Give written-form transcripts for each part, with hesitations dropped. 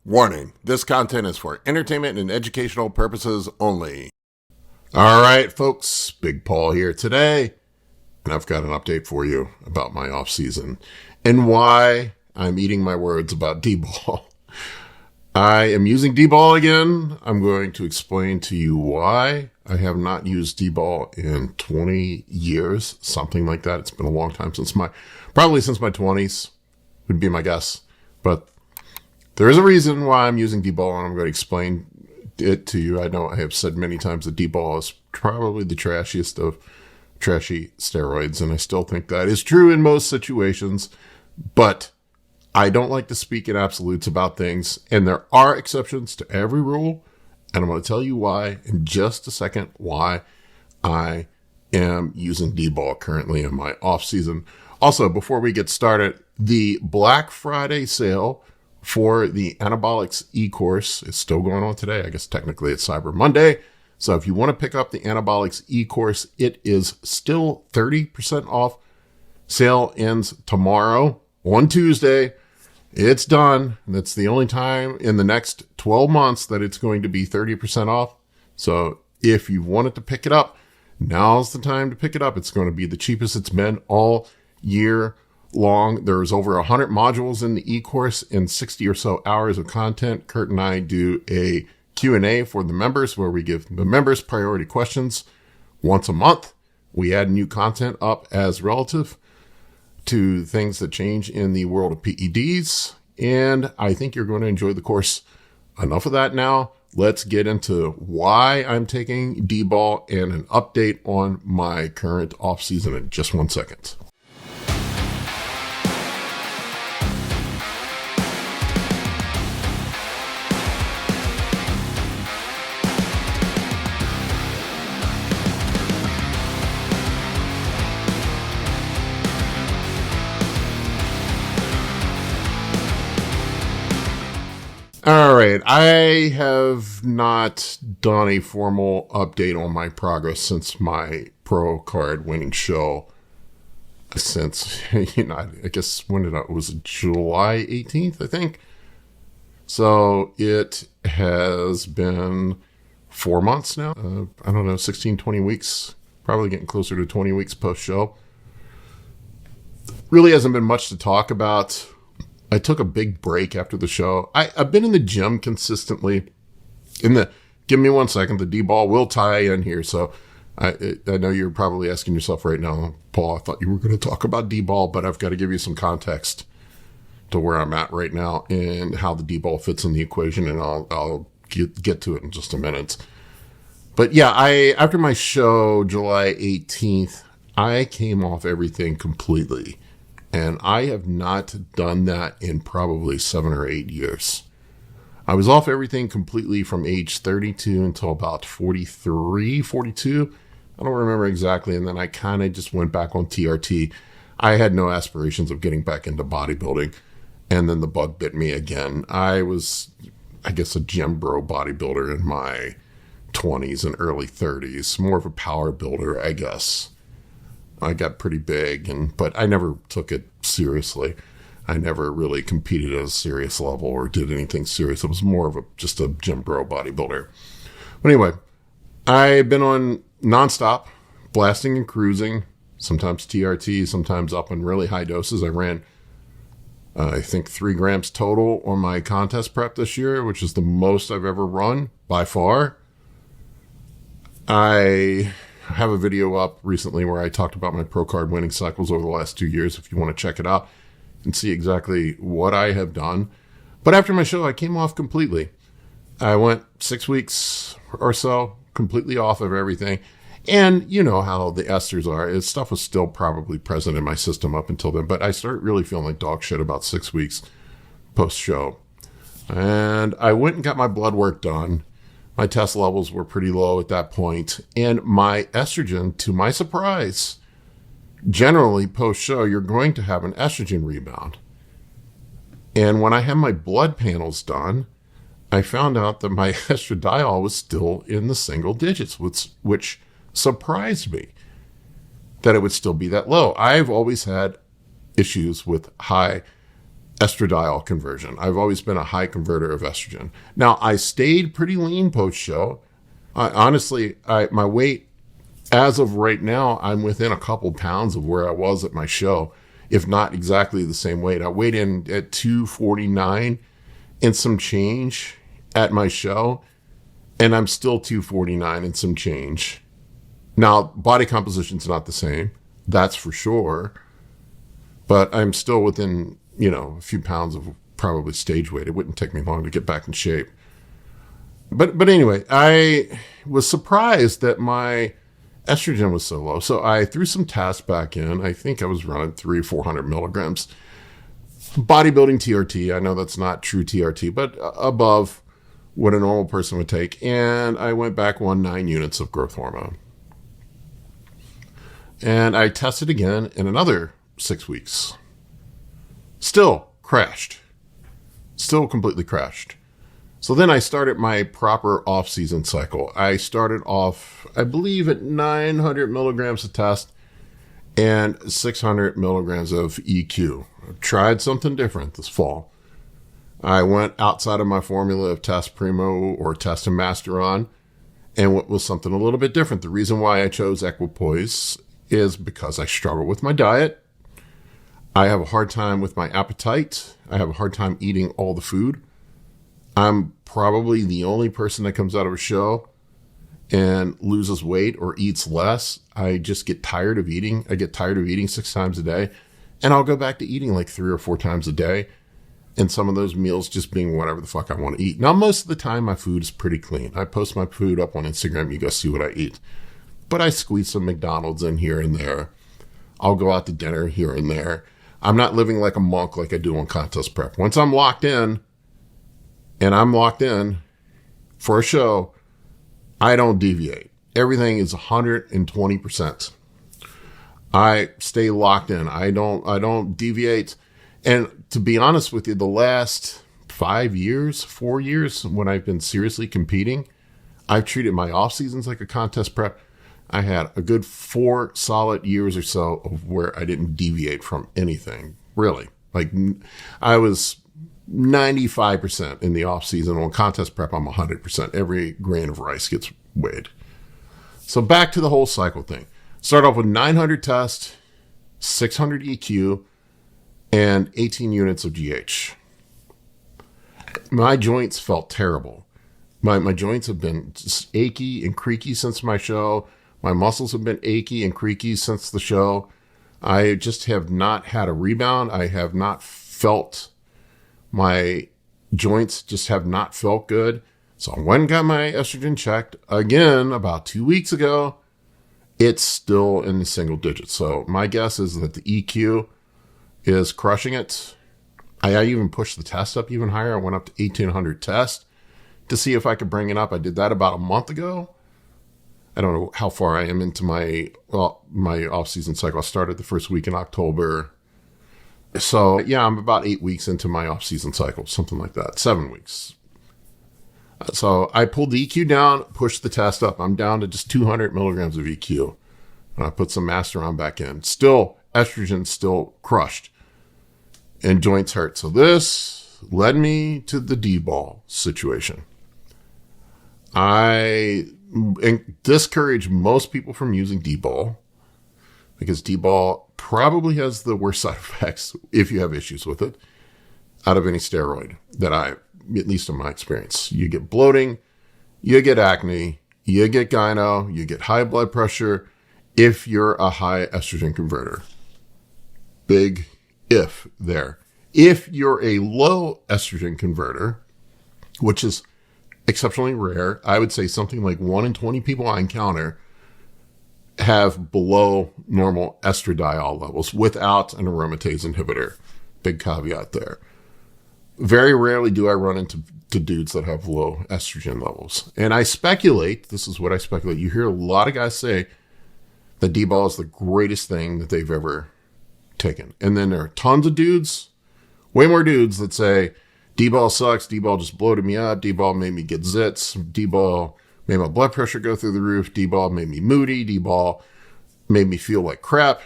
Warning, this content is for entertainment and educational purposes only. All right, folks, Big Paul here today, and I've got an update for you about my off-season and why I'm eating my words about DBOL. I am using DBOL again. I'm going to explain to you why I have not used DBOL in 20 years, something like that. It's been a long time probably since my 20s would be my guess, but there is a reason why I'm using DBOL, and I'm going to explain it to you. I know I have said many times that DBOL is probably the trashiest of trashy steroids, and I still think that is true in most situations, but I don't like to speak in absolutes about things, and there are exceptions to every rule, and I'm going to tell you why in just a second, why I am using DBOL currently in my off-season. Also, before we get started, the Black Friday sale for the Anabolics e-course is still going on today. I guess technically it's Cyber Monday. So if you want to pick up the Anabolics e-course, it is still 30% off. Sale ends tomorrow on Tuesday. It's done. That's the only time in the next 12 months that it's going to be 30% off. So if you wanted to pick it up, now's the time to pick it up. It's going to be the cheapest it's been all year long. There's over 100 modules in the e-course and 60 or so hours of content. Kurt and I do a Q&A for the members where we give the members priority questions once a month. We add new content up as relative to things that change in the world of PEDs, and I think you're going to enjoy the course. Enough of that now. Let's get into why I'm taking DBOL and an update on my current off-season in just 1 second. All right, I have not done a formal update on my progress since my pro card winning show. Since, I guess it was July 18th, I think. So it has been 4 months now. 16, 20 weeks, probably getting closer to 20 weeks post-show. Really hasn't been much to talk about. I took a big break after the show. I've been in the gym consistently. Give me 1 second. The DBOL will tie in here. So I know you're probably asking yourself right now, Paul, I thought you were going to talk about DBOL, but I've got to give you some context to where I'm at right now and how the DBOL fits in the equation, and I'll get to it in just a minute. But yeah, after my show, July 18th, I came off everything completely. And I have not done that in probably 7 or 8 years. I was off everything completely from age 32 until about 43, 42. I don't remember exactly. And then I kind of just went back on TRT. I had no aspirations of getting back into bodybuilding. And then the bug bit me again. I was, I guess, a gym bro bodybuilder in my 20s and early 30s. More of a power builder, I guess. I got pretty big, but I never took it seriously. I never really competed at a serious level or did anything serious. It was more of just a gym bro bodybuilder. But anyway, I've been on nonstop, blasting and cruising, sometimes TRT, sometimes up in really high doses. I ran, I think, 3 grams total on my contest prep this year, which is the most I've ever run by far. I have a video up recently where I talked about my pro card winning cycles over the last 2 years if you want to check it out and see exactly what I have done. But after my show, I came off completely. I went 6 weeks or so completely off of everything. And you know how the esters are. Stuff was still probably present in my system up until then, but I started really feeling like dog shit about 6 weeks post-show. And I went and got my blood work done. My test levels were pretty low at that point, and my estrogen, to my surprise, generally post-show, you're going to have an estrogen rebound. And when I had my blood panels done, I found out that my estradiol was still in the single digits, which surprised me that it would still be that low. I've always had issues with high estradiol conversion. I've always been a high converter of estrogen. Now, I stayed pretty lean post-show. Honestly, my weight, as of right now, I'm within a couple pounds of where I was at my show, if not exactly the same weight. I weighed in at 249 and some change at my show, and I'm still 249 and some change. Now, body composition's not the same, that's for sure, but I'm still within, a few pounds of probably stage weight. It wouldn't take me long to get back in shape. But anyway, I was surprised that my estrogen was so low. So I threw some tests back in. I think I was running 300 or 400 milligrams. Bodybuilding TRT. I know that's not true TRT, but above what a normal person would take. And I went back 9 units of growth hormone. And I tested again in another 6 weeks. Still crashed. Still completely crashed. So then I started my proper off-season cycle. I started off, I believe, at 900 milligrams of test and 600 milligrams of EQ. I tried something different this fall. I went outside of my formula of Test Primo or Test and Masteron and went with something a little bit different. The reason why I chose Equipoise is because I struggle with my diet. I have a hard time with my appetite. I have a hard time eating all the food. I'm probably the only person that comes out of a show and loses weight or eats less. I just get tired of eating. I get tired of eating 6 times a day, and I'll go back to eating like 3 or 4 times a day. And some of those meals just being whatever the fuck I want to eat. Now, most of the time, my food is pretty clean. I post my food up on Instagram. You go see what I eat. But I squeeze some McDonald's in here and there. I'll go out to dinner here and there. I'm not living like a monk like I do on contest prep. Once I'm locked in, and I'm locked in for a show, I don't deviate. Everything is 120%. I stay locked in. I don't deviate. And to be honest with you, the last 4 years, when I've been seriously competing, I've treated my off seasons like a contest prep. I had a good 4 solid years or so of where I didn't deviate from anything, really. Like, I was 95% in the off season. On contest prep, I'm 100%. Every grain of rice gets weighed. So back to the whole cycle thing. Start off with 900 test, 600 EQ, and 18 units of GH. My joints felt terrible. My joints have been just achy and creaky since my show. My muscles have been achy and creaky since the show. I just have not had a rebound. I have not felt, my joints just have not felt good. So I went and got my estrogen checked again about 2 weeks ago. It's still in the single digits. So my guess is that the EQ is crushing it. I even pushed the test up even higher. I went up to 1,800 test to see if I could bring it up. I did that about a month ago. I don't know how far I am into my off-season cycle. I started the first week in October. So, yeah, I'm about 8 weeks into my off-season cycle, something like that, 7 weeks. So I pulled the EQ down, pushed the test up. I'm down to just 200 milligrams of EQ. And I put some Masteron back in. Still, estrogen still crushed. And joints hurt. So this led me to the DBOL situation. I discourage most people from using DBOL because DBOL probably has the worst side effects, if you have issues with it, out of any steroid that at least in my experience. You get bloating, you get acne, you get gyno, you get high blood pressure if you're a high estrogen converter. Big if there. If you're a low estrogen converter, which is exceptionally rare, I would say something like 1 in 20 people I encounter have below normal estradiol levels without an aromatase inhibitor. Big caveat there. Very rarely do I run into dudes that have low estrogen levels. And I speculate, this is what I speculate, you hear a lot of guys say that DBOL is the greatest thing that they've ever taken. And then there are tons of dudes, way more dudes that say, DBOL sucks, DBOL just bloated me up, DBOL made me get zits, DBOL made my blood pressure go through the roof, DBOL made me moody, DBOL made me feel like crap.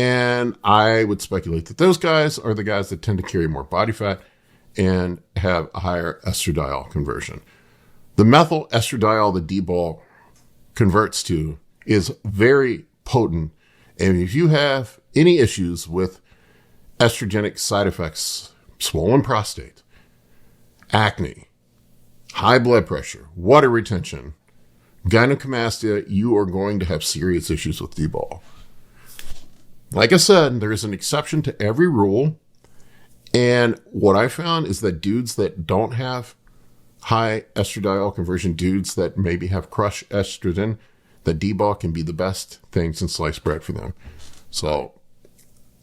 And I would speculate that those guys are the guys that tend to carry more body fat and have a higher estradiol conversion. The methyl estradiol, the DBOL converts to, is very potent. And if you have any issues with estrogenic side effects, swollen prostate, acne, high blood pressure, water retention, gynecomastia, you are going to have serious issues with DBOL. Like I said, there's an exception to every rule. And what I found is that dudes that don't have high estradiol conversion, dudes that maybe have crushed estrogen, that DBOL can be the best thing since sliced bread for them. So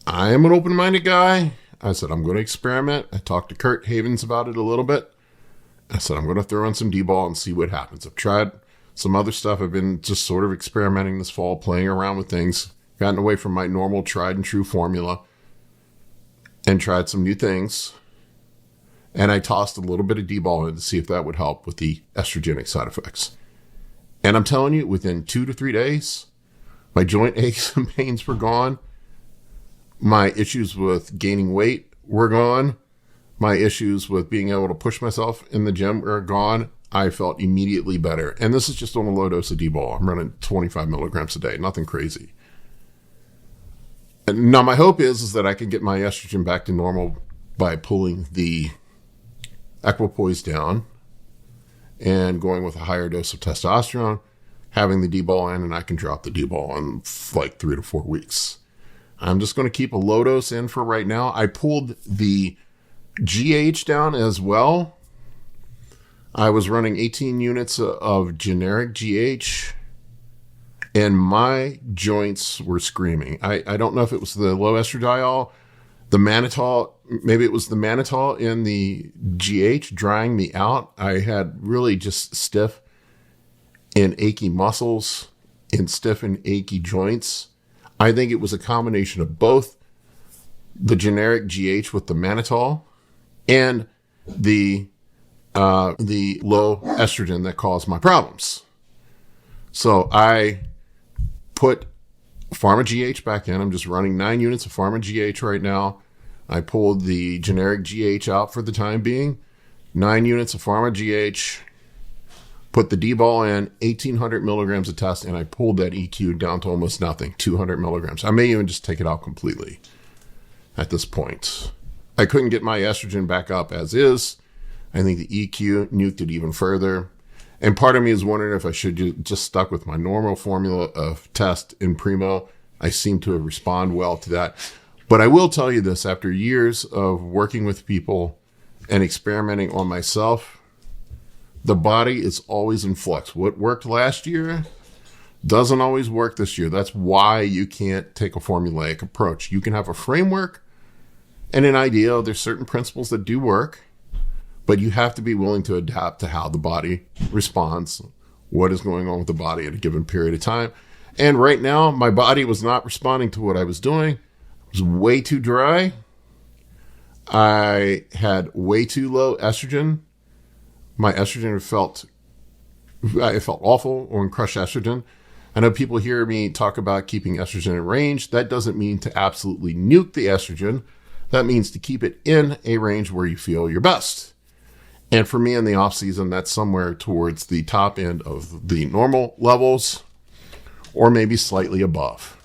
I am an open-minded guy. I said, I'm going to experiment. I talked to Kurt Havens about it a little bit. I said, I'm going to throw in some DBOL and see what happens. I've tried some other stuff. I've been just sort of experimenting this fall, playing around with things, gotten away from my normal tried and true formula and tried some new things. And I tossed a little bit of DBOL in to see if that would help with the estrogenic side effects. And I'm telling you, within 2 to 3 days, my joint aches and pains were gone. My issues with gaining weight were gone. My issues with being able to push myself in the gym are gone. I felt immediately better. And this is just on a low dose of DBOL. I'm running 25 milligrams a day, nothing crazy. And now my hope is that I can get my estrogen back to normal by pulling the equipoise down and going with a higher dose of testosterone, having the DBOL in, and I can drop the DBOL in like 3 to 4 weeks. I'm just going to keep a low dose in for right now. I pulled the GH down as well. I was running 18 units of generic GH, and my joints were screaming. I don't know if it was the low estradiol, the mannitol, maybe it was the mannitol in the GH drying me out. I had really just stiff and achy muscles and stiff and achy joints. I think it was a combination of both the generic GH with the mannitol and the low estrogen that caused my problems. So I put Pharma GH back in. I'm just running 9 units of Pharma GH right now. I pulled the generic GH out for the time being. 9 units of Pharma GH. Put the DBOL in, 1,800 milligrams of test, and I pulled that EQ down to almost nothing, 200 milligrams. I may even just take it out completely at this point. I couldn't get my estrogen back up as is. I think the EQ nuked it even further. And part of me is wondering if I should just stuck with my normal formula of test in Primo. I seem to have responded well to that. But I will tell you this, after years of working with people and experimenting on myself, the body is always in flux. What worked last year doesn't always work this year. That's why you can't take a formulaic approach. You can have a framework and an idea. There's certain principles that do work, but you have to be willing to adapt to how the body responds, what is going on with the body at a given period of time. And right now, my body was not responding to what I was doing. It was way too dry. I had way too low estrogen. My estrogen felt awful on crushed estrogen. I know people hear me talk about keeping estrogen in range. That doesn't mean to absolutely nuke the estrogen. That means to keep it in a range where you feel your best. And for me in the off season, that's somewhere towards the top end of the normal levels or maybe slightly above.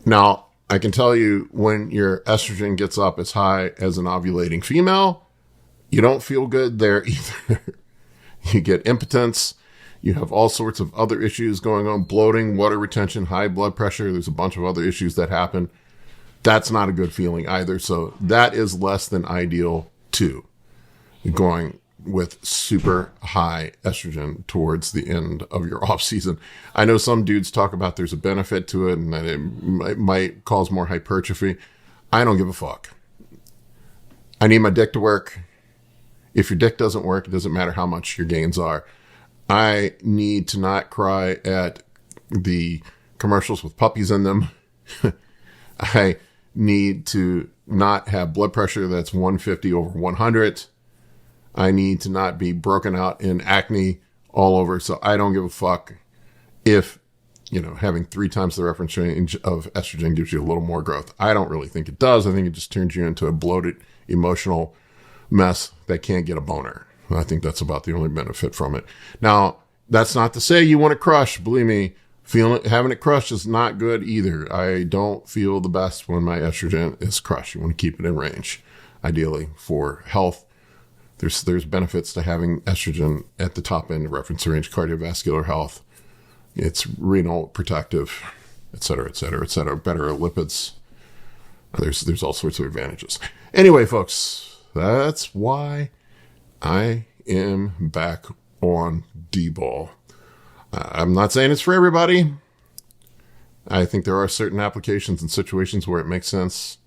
Now, I can tell you when your estrogen gets up as high as an ovulating female, you don't feel good there either. You get impotence. You have all sorts of other issues going on, bloating, water retention, high blood pressure. There's a bunch of other issues that happen. That's not a good feeling either. So that is less than ideal too, going with super high estrogen towards the end of your off season. I know some dudes talk about there's a benefit to it and that it might cause more hypertrophy. I don't give a fuck. I need my dick to work. If your dick doesn't work, it doesn't matter how much your gains are. I need to not cry at the commercials with puppies in them. I need to not have blood pressure that's 150 over 100. I need to not be broken out in acne all over. So I don't give a fuck if having 3 times the reference range of estrogen gives you a little more growth. I don't really think it does. I think it just turns you into a bloated, emotional mess that can't get a boner. I think that's about the only benefit from it. Now, that's not to say you want to crush. Believe me, having it crushed is not good either. I don't feel the best when my estrogen is crushed. You want to keep it in range, ideally, for health. There's benefits to having estrogen at the top end of reference range, cardiovascular health. It's renal protective, et cetera, et cetera, et cetera. Better lipids. There's all sorts of advantages. Anyway, folks, that's why I am back on DBOL. I'm not saying it's for everybody. I think there are certain applications and situations where it makes sense.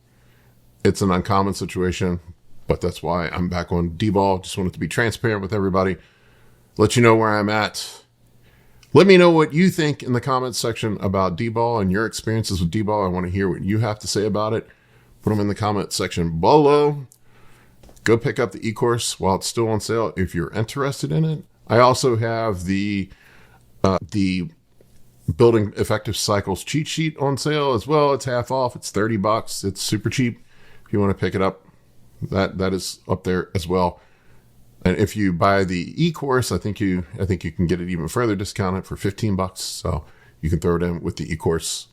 It's an uncommon situation, but that's why I'm back on DBOL. Just wanted to be transparent with everybody. Let you know where I'm at. Let me know what you think in the comments section about DBOL and your experiences with DBOL. I want to hear what you have to say about it. Put them in the comment section below. Go pick up the e-course while it's still on sale if you're interested in it. I also have the Building Effective Cycles cheat sheet on sale as well. It's half off. It's $30. It's super cheap. If you want to pick it up, that is up there as well. And if you buy the e-course, I think you can get it even further discounted for $15. So you can throw it in with the e-course.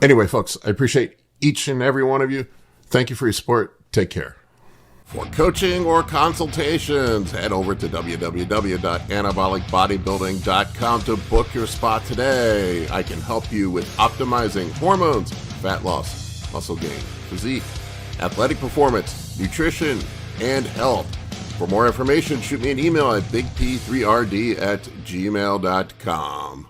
Anyway, folks, I appreciate each and every one of you. Thank you for your support. Take care. For coaching or consultations, head over to www.anabolicbodybuilding.com to book your spot today. I can help you with optimizing hormones, fat loss, muscle gain, physique, athletic performance, nutrition, and health. For more information, shoot me an email at bigp3rd@gmail.com.